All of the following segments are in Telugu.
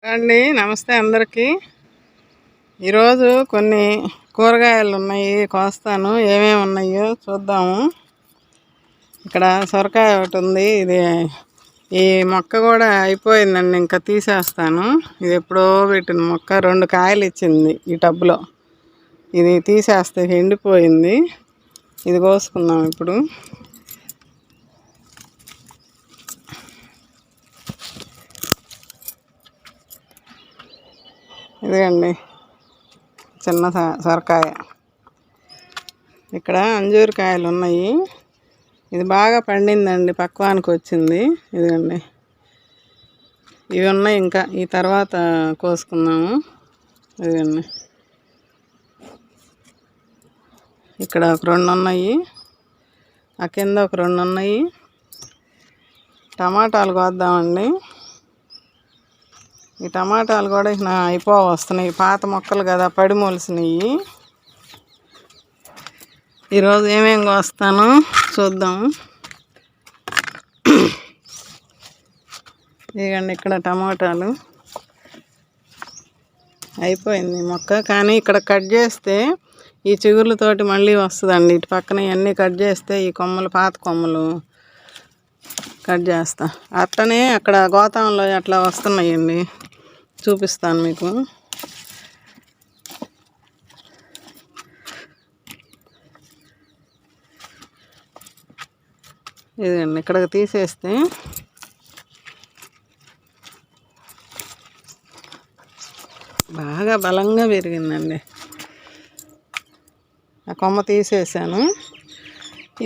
అండి నమస్తే అందరికీ. ఈరోజు కొన్ని కూరగాయలు ఉన్నాయి, కోస్తాను. ఏమేమి ఉన్నాయో చూద్దాము. ఇక్కడ సొరకాయ ఒకటి ఉంది. ఇది ఈ మొక్క కూడా అయిపోయిందండి, ఇంకా తీసేస్తాను. ఇది ఎప్పుడో పెట్టిన మొక్క, 2 కాయలు ఇచ్చింది ఈ టబ్లో. ఇది తీసేస్తే ఎండిపోయింది. ఇది కోసుకుందాం ఇప్పుడు. ఇదిగండి చిన్న సొరకాయ. ఇక్కడ అంజూరు కాయలు ఉన్నాయి. ఇది బాగా పండిందండి, పక్వానికి వచ్చింది. ఇదిగండి ఇవి ఉన్నాయి, ఇంకా ఈ తర్వాత కోసుకుందాము. ఇదిగండి ఇక్కడ ఒక 2 ఉన్నాయి, ఆ కింద ఒక 2 ఉన్నాయి. టమాటాలు కోద్దామండి. ఈ టమాటాలు కూడా అయిపోవస్తున్నాయి, పాత మొక్కలు కదా, పడి మొలిసినవి. ఈరోజు ఏమేమి కోస్తాను చూద్దాము. ఇదిగండి ఇక్కడ టమాటాలు అయిపోయింది మొక్క, కానీ ఇక్కడ కట్ చేస్తే ఈ చిగుర్లతోటి మళ్ళీ వస్తుందండి. ఇటు పక్కన ఇవన్నీ కట్ చేస్తే ఈ కొమ్మలు, పాత కొమ్మలు కట్ చేస్తా. అట్లనే అక్కడ గోతాంలో అట్లా వస్తున్నాయండి, చూపిస్తాను మీకు. ఇదండి ఇక్కడికి తీసేస్తే బాగా బలంగా పెరిగిందండి. ఆ కొమ్మ తీసేసాను.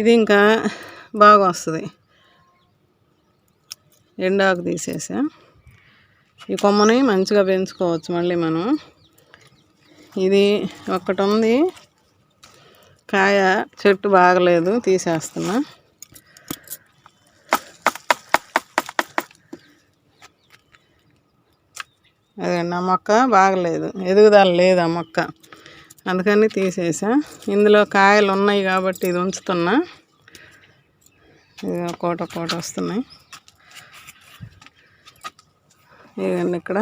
ఇది ఇంకా బాగా వస్తుంది. ఎండాకు తీసేసా. ఈ కొమ్మని మంచిగా పెంచుకోవచ్చు మళ్ళీ మనం. ఇది ఒక్కటి ఉంది, కాయ చెట్టు బాగలేదు, తీసేస్తున్నా. అదే నా మొక్క బాగలేదు, ఎదుగుదల లేదు ఆ మొక్క, అందుకని తీసేసా. ఇందులో కాయలు ఉన్నాయి కాబట్టి ఇది ఉంచుతున్నా. ఇది ఒక్కోటి వస్తున్నాయి. ఇదండి ఇక్కడ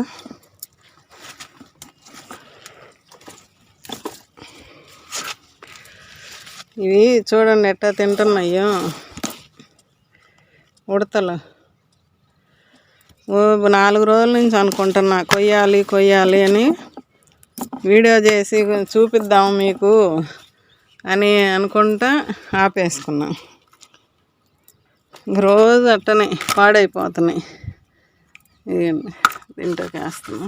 ఇవి చూడండి ఎట్టా తింటున్నాయో ఉడతలు. 4 రోజుల నుంచి అనుకుంటున్నా కొయ్యాలి అని, వీడియో చేసి చూపిద్దాము మీకు అని అనుకుంటా ఆపేసుకున్నా. రోజు అట్టనే పాడైపోతున్నాయి. దీంట్లో వేస్తున్నా.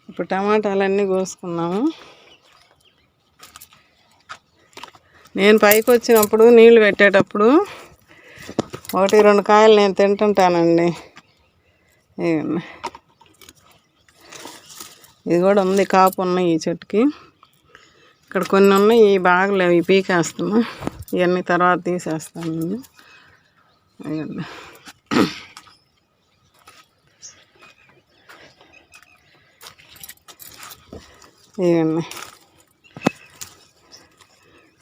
ఇప్పుడు టమాటాలన్నీ కోసుకున్నాము. నేను పైకి వచ్చినప్పుడు నీళ్లు పెట్టేటప్పుడు 1-2 కాయలు నేను తింటుంటానండి. ఇది కూడా ఉంది, కాపు ఉన్నాయి ఈ చెట్టుకి. ఇక్కడ కొన్ని ఉన్నాయి, ఇవి బాగలేవు, ఇవి పీకేస్తున్నా. ఇవన్నీ తర్వాత తీసేస్తాను నేను. ఇవ్వండి ఇవన్నీ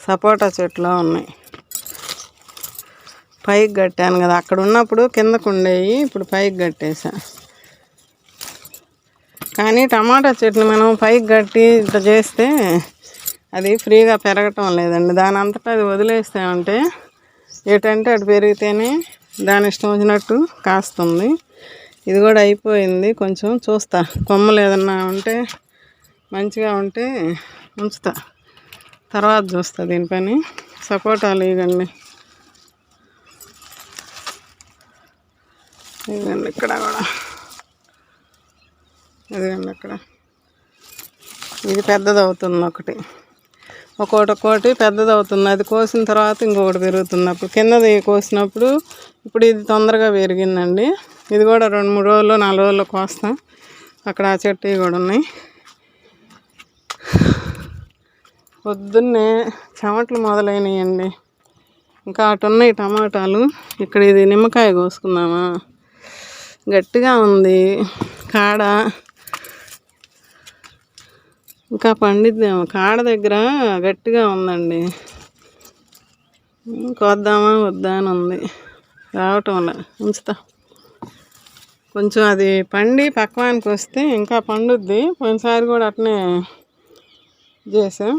సపోటా చెట్లు ఉన్నాయి. పైకి కట్టాను కదా, అక్కడ ఉన్నప్పుడు కిందకు ఉండేవి, ఇప్పుడు పైకి కట్టేసా. కానీ టమాటా చెట్లు మనం పైకి కట్టి ఇట్లా చేస్తే అది ఫ్రీగా పెరగటం లేదండి. దాని అంతటా అది వదిలేస్తామంటే ఏటంటే అటు పెరిగితేనే దాని ఇష్టం వచ్చినట్టు కాస్తుంది. ఇది కూడా అయిపోయింది, కొంచెం చూస్తా. కొమ్మలు ఏదన్నా ఉంటే మంచిగా ఉంటే ఉంచుతా, తర్వాత చూస్తా దీని పని. సపోటాలు ఇవ్వండి, ఇదండి ఇక్కడ కూడా. ఇదిగండి అక్కడ ఇది పెద్దది అవుతుంది, ఒక్కొక్కటి పెద్దది అవుతుంది. అది కోసిన తర్వాత ఇంకొకటి పెరుగుతుంది. అప్పుడు కిందది కోసినప్పుడు ఇప్పుడు ఇది తొందరగా పెరిగిందండి. ఇది కూడా 2-3 రోజులు 4 రోజుల్లో కోస్తాం. అక్కడ ఆ చెట్టు కూడా ఉన్నాయి. పొద్దున్నే చెమటలు మొదలైనయండి. ఇంకా అటు ఉన్నాయి టమాటాలు. ఇక్కడ ఇది నిమ్మకాయ కోసుకుందామా, గట్టిగా ఉంది కాడ, ఇంకా పండిద్దాము. కాడ దగ్గర గట్టిగా ఉందండి, కోద్దామా వద్దా అని ఉంది, రావటంలా. ఉంచుతా. కొంచెం అది పండి పక్వానికి వస్తే ఇంకా పండుద్ది. పోయినసారి కూడా అట్నే చేసాం.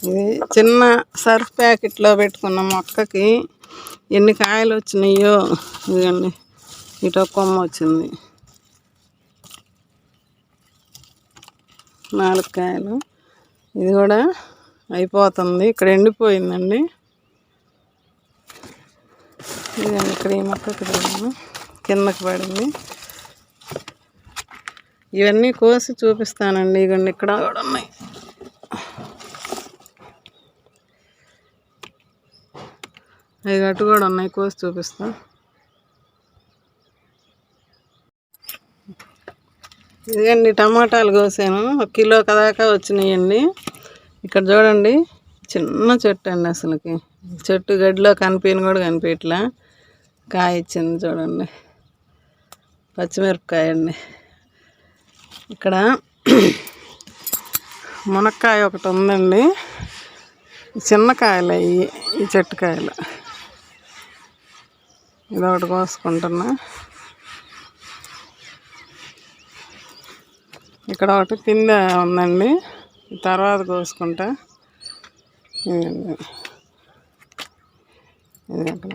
ఇది చిన్న సర్ఫ్ ప్యాకెట్లో పెట్టుకున్న మొక్కకి ఎన్ని కాయలు వచ్చినాయో. ఇదిగండి, ఇటు ఒక కొమ్మ వచ్చింది, 4 కాయలు. ఇది కూడా అయిపోతుంది. ఇక్కడ ఎండిపోయిందండి. ఇదండి, ఇక్కడ ఈ మొక్కకి కిందకి పడింది. ఇవన్నీ కోసి చూపిస్తానండి. ఇగండి, ఇక్కడ కూడా ఉన్నాయి. అవి గట్టు కూడా ఉన్నాయి, కోసి చూపిస్తా. ఇదిగండి, టమాటాలు కోసాను. 1 కిలో దాకా వచ్చినాయండి. ఇక్కడ చూడండి, చిన్న చెట్టు అండి. అసలుకి చెట్టు గడ్డిలో కనిపించని కూడా కనిపించట్లా. కాయ ఇచ్చింది చూడండి, పచ్చిమిరపకాయ అండి. ఇక్కడ మునక్కాయ ఒకటి ఉందండి. చిన్న కాయలు అయ్యి, ఈ చెట్టు కాయలు. ఇదొకటి కోసుకుంటున్నా. ఇక్కడ ఒకటి పిందె ఉందండి, తర్వాత కోసుకుంటా. ఇది అక్కడ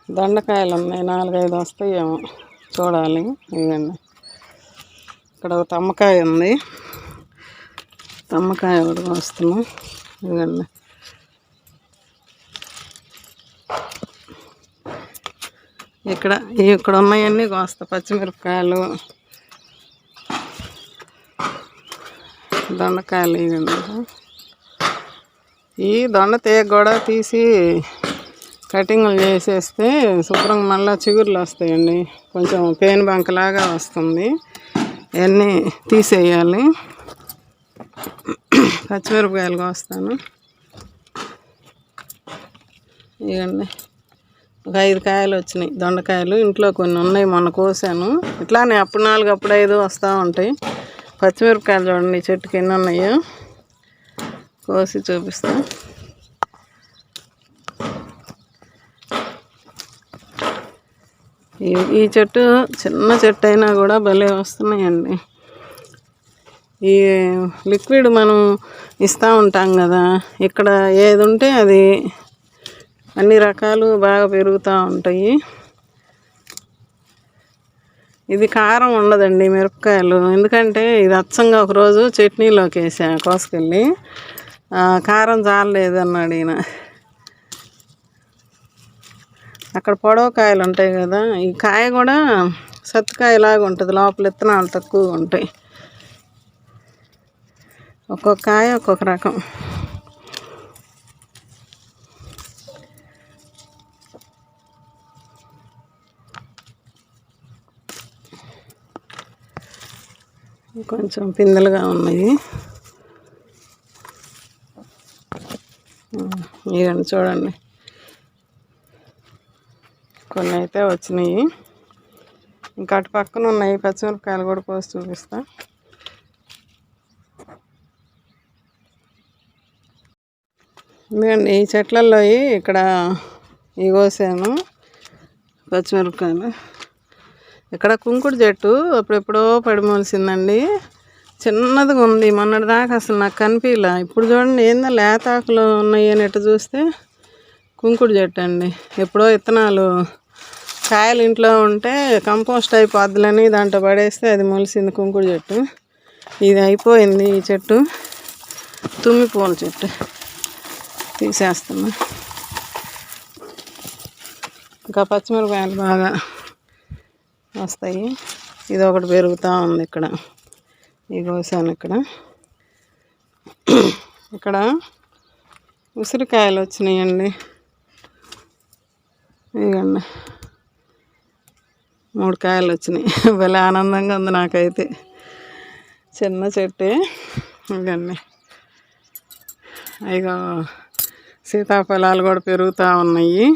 దొండకాయలు ఉన్నాయి, 4-5 వస్తాయేమో చూడాలి. ఇదండి, ఇక్కడ ఒక తమ్మకాయ ఉంది. తమ్మకాయ ఒకటి కోస్తున్నాం. ఇదండి, ఇక్కడ ఉన్నాయన్నీ కోస్తా. పచ్చిమిరపకాయలు, దొండకాయలు. ఇవ్వండి, ఈ దొండ తీగ కూడా తీసి కటింగ్లు చేసేస్తే శుభ్రంగా మళ్ళీ చిగుర్లు వస్తాయండి. కొంచెం పేను బంకలాగా వస్తుంది. ఇవన్నీ తీసేయాలి. పచ్చిమిరపకాయలు కోస్తాను. ఇవ్వండి, ఒక 5 కాయలు వచ్చినాయి దొండకాయలు. ఇంట్లో కొన్ని ఉన్నాయి, మొన్న కోసాను. ఇట్లానే అప్పుడు 4, అప్పుడు 5 వస్తూ ఉంటాయి. పచ్చిమిరపకాయలు చూడండి, చెట్టుకి ఎన్ని ఉన్నాయో కోసి చూపిస్తా. ఈ చెట్టు చిన్న చెట్టు అయినా కూడా భలే వస్తున్నాయండి. ఈ లిక్విడ్ మనం ఇస్తూ ఉంటాం కదా, ఇక్కడ ఏది ఉంటే అది అన్ని రకాలు బాగా పెరుగుతూ ఉంటాయి. ఇది కారం ఉండదండి మిరపకాయలు, ఎందుకంటే ఇది అచ్చంగా ఒకరోజు చట్నీలోకి వేసా కోసుకెళ్ళి. కారం చాలలేదు అన్నాడు ఈయన. అక్కడ పొడవ కాయలు ఉంటాయి కదా, ఈ కాయ కూడా సత్తుకాయలాగా ఉంటుంది, లోపల విత్తనాలు తక్కువ ఉంటాయి. ఒక్కొక్క కాయ ఒక్కొక్క రకం. కొంచెం పిందెలుగా ఉన్నాయి. ఇవన్నీ చూడండి, కొన్ని అయితే వచ్చినాయి. ఇంకా అటు పక్కన ఉన్నాయి పచ్చిమిరపకాయలు కూడా కోసి చూపిస్తా. ఇదండి, ఈ చెట్లలో ఇక్కడ ఇవి కోసాను పచ్చిమిరపకాయలు. ఇక్కడ కుంకుడు చెట్టు అప్పుడెప్పుడో పడిమోలిసిందండి, చిన్నదిగా ఉంది. మొన్నటి దాకా అసలు నాకు కనిపించలే. ఇప్పుడు చూడండి, ఏందో లేతాకులు ఉన్నాయి అని ఎట్టు చూస్తే కుంకుడు చెట్టు అండి. ఎప్పుడో విత్తనాలు కాయలు ఇంట్లో ఉంటే కంపోస్ట్ అయిపోద్దులని దాంట్లో పడేస్తే అది మొలిసింది కుంకుడు చెట్టు. ఇది అయిపోయింది ఈ చెట్టు. తుమ్మి పూల చెట్టు తీసేస్తున్నా. ఇంకా పచ్చిమిరపకాయలు బాగా వస్తాయి. ఇది ఒకటి పెరుగుతూ ఉంది. ఇక్కడ ఈ కోసాను. ఇక్కడ ఉసిరికాయలు వచ్చినాయండి. ఇదిగండి, 3 కాయలు వచ్చినాయి. భలే ఆనందంగా ఉంది నాకైతే. చిన్న చెట్టే. ఇవన్నీ ఇక సీతాఫలాలు కూడా పెరుగుతూ ఉన్నాయి.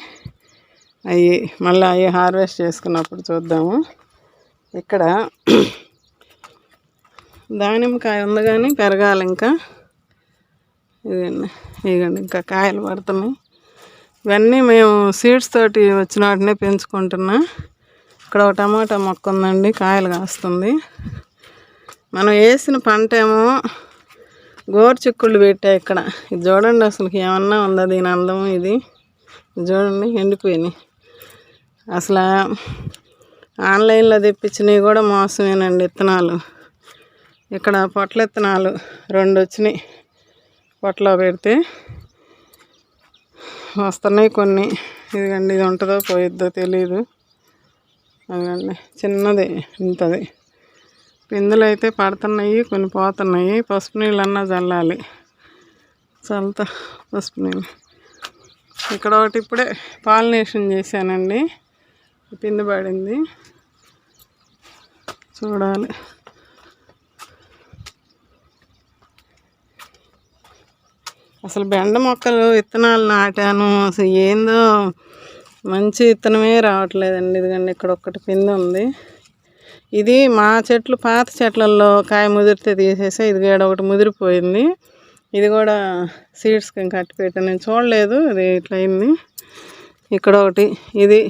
మళ్ళీ హార్వెస్ట్ చేసుకున్నప్పుడు చూద్దాము. ఇక్కడ దానిమ్మకాయ ఉంది కానీ పెరగాలి ఇంకా. ఇదండి, ఇంకా కాయలు పడుతున్నాయి. ఇవన్నీ మేము సీడ్స్ తోటి వచ్చిన వాటినే పెంచుకుంటున్నా. ఇక్కడ ఒక టమాటా మొక్క ఉందండి, కాయలు కాస్తుంది. మనం వేసిన పంట ఏమో గోరు చిక్కుళ్ళు పెట్టా ఇక్కడ. ఇది చూడండి, అసలుకి ఏమన్నా ఉందా దీని అందం. ఇది చూడండి, ఎండిపోయినాయి. అసలు ఆన్లైన్లో తెప్పించినవి కూడా మోసమేనండి విత్తనాలు. ఇక్కడ పొట్ల విత్తనాలు 2 వచ్చినాయి. పొట్టలో పెడితే వస్తున్నాయి కొన్ని. ఇదిగండి, ఇది ఉంటుందో పోయిద్దో తెలీదు. అదండి చిన్నది ఇంతది. పిందులు అయితే పడుతున్నాయి, కొన్ని పోతున్నాయి. పసుపు నీళ్ళన్నా చల్లాలి. చల్లుతా పసుపు నీళ్ళు. ఇక్కడ ఒకటి ఇప్పుడే పాలినేషన్ చేశానండి, పిండి పడింది, చూడాలి. అసలు బెండ మొక్కలు విత్తనాలు నాటాను, అసలు ఏందో మంచి విత్తనమే రావట్లేదండి. ఇదిగండి, ఇక్కడ ఒక్కటి పిండి ఉంది. ఇది మా చెట్లు, పాత చెట్లలో కాయ ముదిరితే తీసేసా. ఇది కూడా ఒకటి ముదిరిపోయింది. ఇది కూడా సీడ్స్కి కట్టి పెట్టాను, నేను చూడలేదు, ఇది ఇట్లా అయింది. ఇక్కడ ఒకటి, ఇది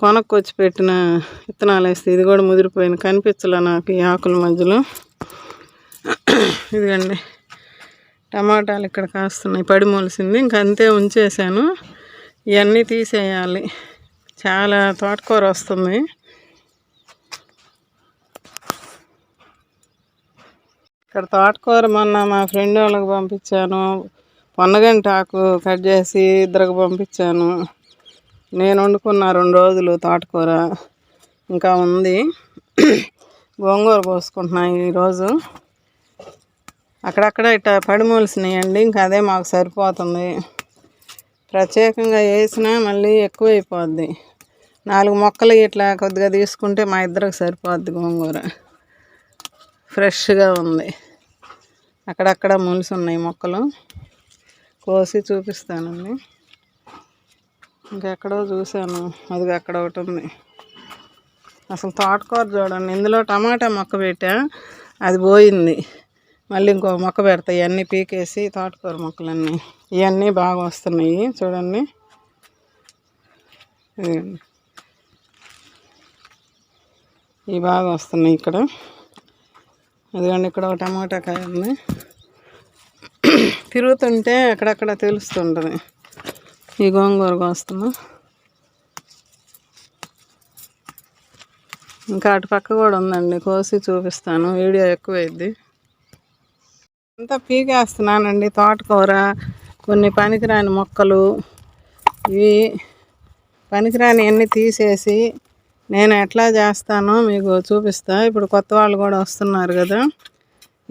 కొనక్కొచ్చి పెట్టిన విత్తనాలు వేస్తే ఇది కూడా ముదిరిపోయింది, కనిపించలే నాకు ఈ ఆకుల మధ్యలో. ఇదిగండి టమాటాలు ఇక్కడ కాస్తున్నాయి, పడి మొలిసింది. ఇంక అంతే ఉంచేసాను. ఇవన్నీ తీసేయాలి. చాలా తోటకూర వస్తుంది. ఇక్కడ తోటకూర మొన్న మా ఫ్రెండ్ వాళ్ళకి పంపించాను. పొన్నగంటి ఆకు కట్ చేసి ఇద్దరికి పంపించాను. నేను వండుకున్న 2 రోజులు తోటకూర ఇంకా ఉంది. గోంగూర పోసుకుంటున్నాను ఈరోజు. అక్కడక్కడ ఇట్లా పడిమూలిసినాయండి, ఇంకా అదే మాకు సరిపోతుంది. ప్రత్యేకంగా వేసినా మళ్ళీ ఎక్కువైపోద్ది. 4 మొక్కలు ఇట్లా కొద్దిగా తీసుకుంటే మా ఇద్దరికి సరిపోద్ది. గోంగూర ఫ్రెష్గా ఉంది. అక్కడక్కడ ములిసి ఉన్నాయి మొక్కలు, కోసి చూపిస్తానండి. ఇంకెక్కడో చూశాను, అది అక్కడ ఒకటి ఉంది. అసలు తోటకూర చూడండి, ఇందులో టమాటా మొక్క పెట్టా, అది పోయింది. మళ్ళీ ఇంకో మొక్క పెడతా. ఇవన్నీ పీకేసి తోటకూర మొక్కలన్నీ, ఇవన్నీ బాగా వస్తున్నాయి చూడండి. ఇవి బాగా వస్తున్నాయి ఇక్కడ. అదిగండి, ఇక్కడ ఒక టమాటా కాయ ఉంది. తిరుగుతుంటే అక్కడక్కడ తెలుస్తుంటుంది. ఈ గోంగూర కోస్తున్నా. ఇంకా అటు పక్క కూడా ఉందండి, కోసి చూపిస్తాను, వీడియో ఎక్కువైద్ది. అంతా పీకేస్తున్నానండి తోటకూర. కొన్ని పనికిరాని మొక్కలు, ఇవి పనికిరాని అన్నీ తీసేసి నేను ఎట్లా చేస్తానో మీకు చూపిస్తా. ఇప్పుడు కొత్త వాళ్ళు కూడా వస్తున్నారు కదా.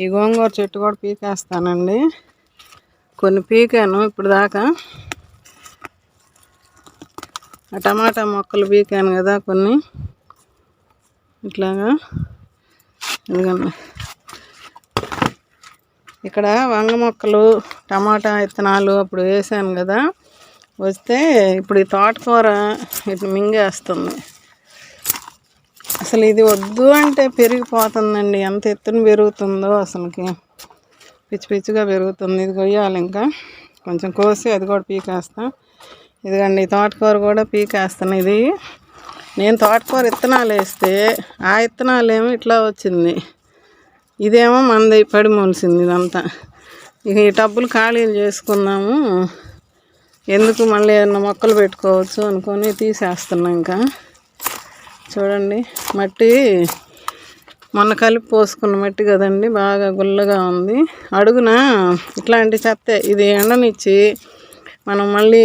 ఈ గోంగూర చెట్టు కూడా పీకేస్తానండి. కొన్ని పీకాను ఇప్పుడు దాకా. ఆ టమాటా మొక్కలు పీకాను కదా కొన్ని, ఇట్లాగా. ఎందుకండి ఇక్కడ వంగ మొక్కలు, టమాటా విత్తనాలు అప్పుడు వేసాను కదా, వస్తే ఇప్పుడు ఈ తోటకూర ఇట్లా మింగేస్తుంది. అసలు ఇది వద్దు అంటే పెరిగిపోతుందండి, ఎంత ఎత్తున పెరుగుతుందో అసలుకి, పిచ్చి పిచ్చిగా పెరుగుతుంది. ఇది కొయ్యాలి, ఇంకా కొంచెం కోసి అది కూడా పీకేస్తా. ఇదిగండి తోటకూర కూడా పీకేస్తాను. ఇది నేను తోటకూర విత్తనాలు వేస్తే ఆ విత్తనాలు ఏమో ఇట్లా వచ్చింది, ఇదేమో మంది పడి మొలిసింది ఇదంతా. ఇక ఈ టబ్బులు ఖాళీలు చేసుకుందాము, ఎందుకు మళ్ళీ ఏమన్నా మొక్కలు పెట్టుకోవచ్చు అనుకొని తీసేస్తున్నాం. ఇంకా చూడండి, మట్టి మొన్న కలిపి పోసుకున్న మట్టి కదండి, బాగా గుల్లగా ఉంది. అడుగున ఇట్లాంటి చెత్త, ఇది ఎండనిచ్చి మనం మళ్ళీ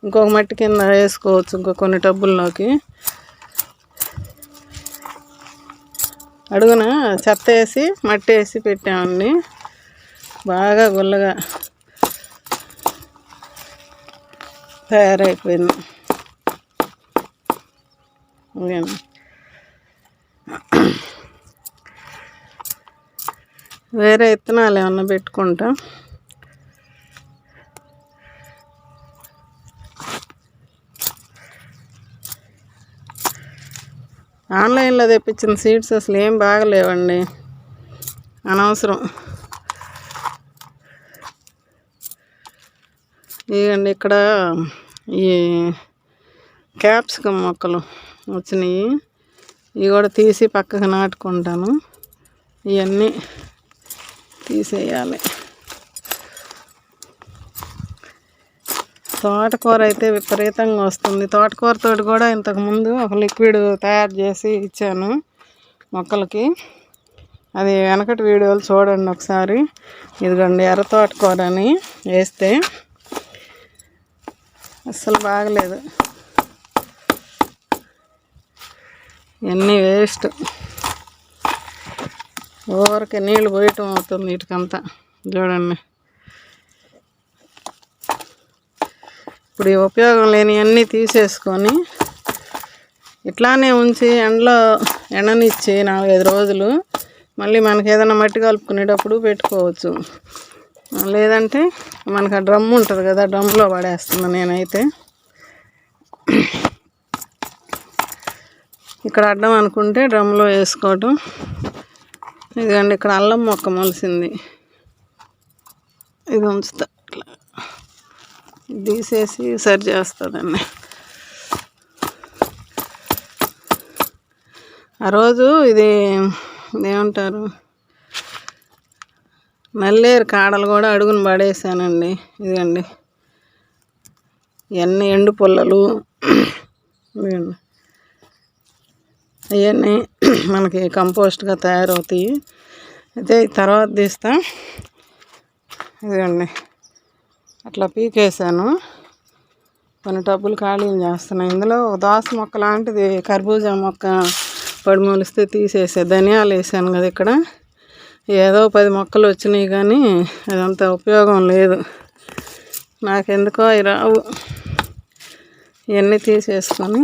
ఇంకొక మట్టి కింద వేసుకోవచ్చు, ఇంకో కొన్ని టబ్బుల్లోకి. అడుగున చెత్త వేసి మట్టి వేసి పెట్టామండి, బాగా గుల్లగా తయారైపోయింది. వేరే విత్తనాలు ఏమన్నా పెట్టుకుంటా. ఆన్లైన్లో తెప్పించిన సీడ్స్ అసలు ఏం బాగలేవండి, అనవసరం. ఇవ్వండి, ఇక్కడ ఈ క్యాప్సికమ్ మొక్కలు వచ్చినాయి. ఇవి కూడా తీసి పక్కకు నాటుకుంటాను. ఇవన్నీ తీసేయాలి. తోటకూర అయితే విపరీతంగా వస్తుంది. తోటకూరతో కూడా ఇంతకుముందు ఒక లిక్విడ్ తయారు చేసి ఇచ్చాను మొక్కలకి. అది వెనకటి వీడియోలు చూడండి ఒకసారి. ఇదిగోండి ఎర్ర తోటకూర అని వేస్తే అస్సలు బాగలేదు. ఇవన్నీ వేస్ట్, ఊరికి నీళ్ళు పోయటం అవుతుంది వీటికంతా. చూడండి, ఇప్పుడు ఈ ఉపయోగం లేని అన్నీ తీసేసుకొని ఇట్లానే ఉంచి ఎండలో ఎండనిచ్చి 4-5 రోజులు మళ్ళీ మనకి ఏదైనా మట్టి కలుపుకునేటప్పుడు పెట్టుకోవచ్చు. లేదంటే మనకు ఆ డ్రమ్ ఉంటుంది కదా, డ్రమ్లో పడేస్తున్నాను నేనైతే. ఇక్కడ అడ్డం అనుకుంటే డ్రమ్లో వేసుకోవటం. ఇదిగండి ఇక్కడ అల్లం మొక్క మొలిసింది. ఇది ఉంచుతా, ఇట్లా తీసేసి సరి చేస్తుందండి. ఆ రోజు ఇది ఏమంటారు, నల్లేరు కాడలు కూడా అడుగును పడేసానండి. ఇదిగండి ఇవన్నీ ఎండు పుల్లలు, అవన్నీ మనకి కంపోస్ట్గా తయారవుతాయి. అయితే తర్వాత తీస్తా. ఇదిగండి అట్లా పీకేసాను. కొన్ని టబ్బులు ఖాళీ చేస్తున్నాను. ఇందులో ఒక దోస మొక్క లాంటిది కర్బూజా మొక్క పడి మొలిస్తే తీసేసా. ధనియాలు వేసాను కదా ఇక్కడ. ఏదో 10 మొక్కలు వచ్చినాయి కానీ అదంత ఉపయోగం లేదు. నాకెందుకో అవి రావు. ఇవన్నీ తీసేసుకొని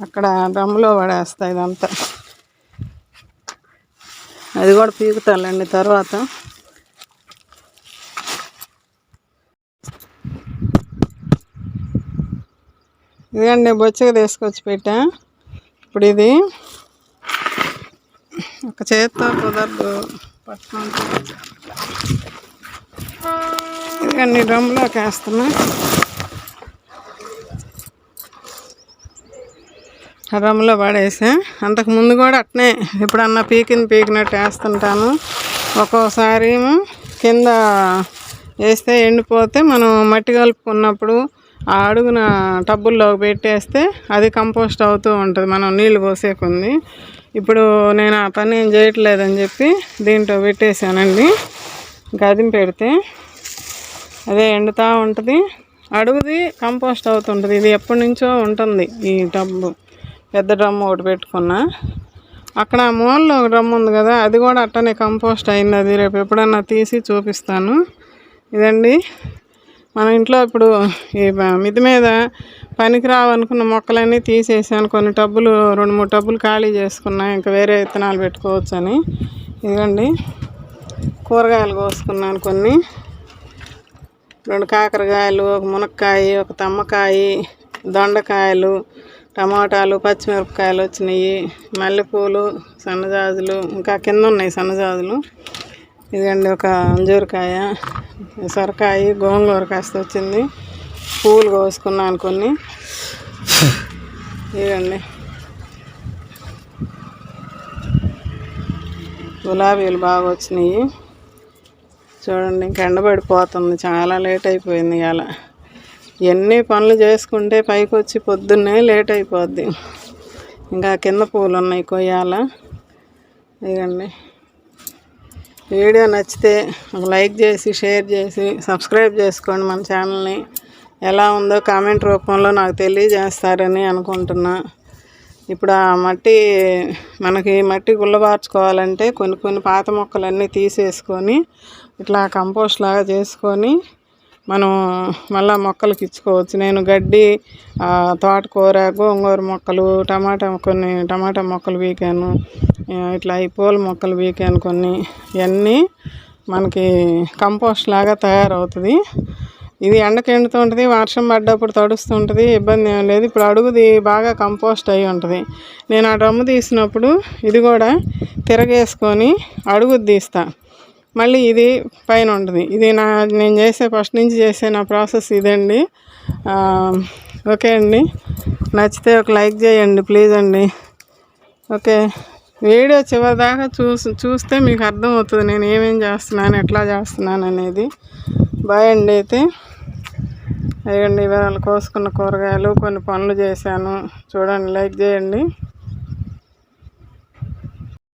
అక్కడ డ్రమ్లో పడేస్తా. ఇదంతా అది కూడా పీకుతాలండి తర్వాత. ఇదండి బొచ్చగా తీసుకొచ్చి పెట్టా. ఇప్పుడు ఇది ఒక చేత్తో కుదరదు, పట్టుకుంటూ ఇదిగండి డ్రమ్లోకి వేస్తున్నా. డ్రమ్లో పడేసా. అంతకుముందు కూడా అట్నే ఎప్పుడన్నా పీకినట్టు వేస్తుంటాను. ఒక్కోసారి కింద వేస్తే ఎండిపోతే మనం మట్టి కలుపుకున్నప్పుడు ఆ అడుగున టబ్బుల్లోకి పెట్టేస్తే అది కంపోస్ట్ అవుతూ ఉంటుంది మనం నీళ్ళు పోసేకుంది. ఇప్పుడు నేను ఆ పని ఏం చేయట్లేదని చెప్పి దీంట్లో పెట్టేశానండి. ఇంకా అది పెడితే అదే ఎండుతూ ఉంటుంది, అడుగుది కంపోస్ట్ అవుతుంటుంది. ఇది ఎప్పటి నుంచో ఉంటుంది ఈ టబ్బు. పెద్ద డ్రమ్ ఒకటి పెట్టుకున్నా. అక్కడ మూలలో ఒక డ్రమ్ ఉంది కదా, అది కూడా అట్టనే కంపోస్ట్ అయింది. అది రేపు ఎప్పుడన్నా తీసి చూపిస్తాను. ఇదండి మన ఇంట్లో ఇప్పుడు ఈ మిద్ది మీద పనికి రావనుకున్న మొక్కలన్నీ తీసేసాను. కొన్ని టబ్బులు 2-3 టబ్బులు ఖాళీ చేసుకున్నా, ఇంకా వేరే విత్తనాలు పెట్టుకోవచ్చు అని. ఇదిగండి కూరగాయలు కోసుకున్నాను కొన్ని. 2 కాకరకాయలు, ఒక మునక్కాయ, ఒక తమ్మకాయ, దొండకాయలు, టమాటాలు, పచ్చిమిరపకాయలు వచ్చినాయి, మల్లెపూలు, సన్నజాజులు, ఇంకా కింద ఉన్నాయి సన్నజాజులు. ఇదిగండి ఒక అంజూరకాయ, సొరకాయ, గోంగూర కాస్త వచ్చింది. పూలు కోసుకున్నాను కొన్ని. ఇదండి గులాబీలు బాగా వచ్చినాయి. చూడండి ఇంకా ఎండబడిపోతుంది, చాలా లేట్ అయిపోయింది ఇవాళ. ఎన్ని పనులు చేసుకుంటే పైకి వచ్చి పొద్దున్నే లేట్ అయిపోద్ది. ఇంకా కింద పూలు ఉన్నాయి కొయ్యాల. ఇదండి వీడియో నచ్చితే ఒక లైక్ చేసి, షేర్ చేసి, సబ్స్క్రైబ్ చేసుకోండి మన ఛానల్ని. ఎలా ఉందో కామెంట్ రూపంలో నాకు తెలియజేస్తారని అనుకుంటున్నా. ఇప్పుడు ఆ మనకి మట్టి గుల్లబార్చుకోవాలంటే కొన్ని పాత మొక్కలన్నీ తీసేసుకొని ఇట్లా కంపోస్ట్ లాగా చేసుకొని మనం మళ్ళీ మొక్కలకి ఇచ్చుకోవచ్చు. నేను గడ్డి, తోటకూర, గోంగూర మొక్కలు, కొన్ని టమాటా మొక్కలు వీకాను, ఇట్లా ఈ పూల మొక్కలు వీకాను కొన్ని. ఇవన్నీ మనకి కంపోస్ట్ లాగా తయారవుతుంది. ఇది ఎండకి ఎండుతూ ఉంటుంది, వర్షం పడ్డప్పుడు తడుస్తుంటుంది, ఇబ్బంది ఏం లేదు. ఇప్పుడు అడుగుది బాగా కంపోస్ట్ అయి ఉంటుంది. నేను ఆ డ్రమ్ము తీసినప్పుడు ఇది కూడా తిరగేసుకొని అడుగుది తీస్తా. మళ్ళీ ఇది పైన ఉంటుంది. ఇది నేను ఫస్ట్ నుంచి చేసే నా ప్రాసెస్ ఇదండి. ఓకే అండి, నచ్చితే ఒక లైక్ చేయండి ప్లీజ్ అండి. ఓకే, వీడియో చివరిదాకా చూస్తే మీకు అర్థమవుతుంది నేను ఏమేం చేస్తున్నాను, ఎట్లా చేస్తున్నాను అనేది. బాయ్ అండి. అయితే అయ్యండి, ఇవాళ కోసుకున్న కూరగాయలు, కొన్ని పనులు చేశాను చూడండి. లైక్ చేయండి.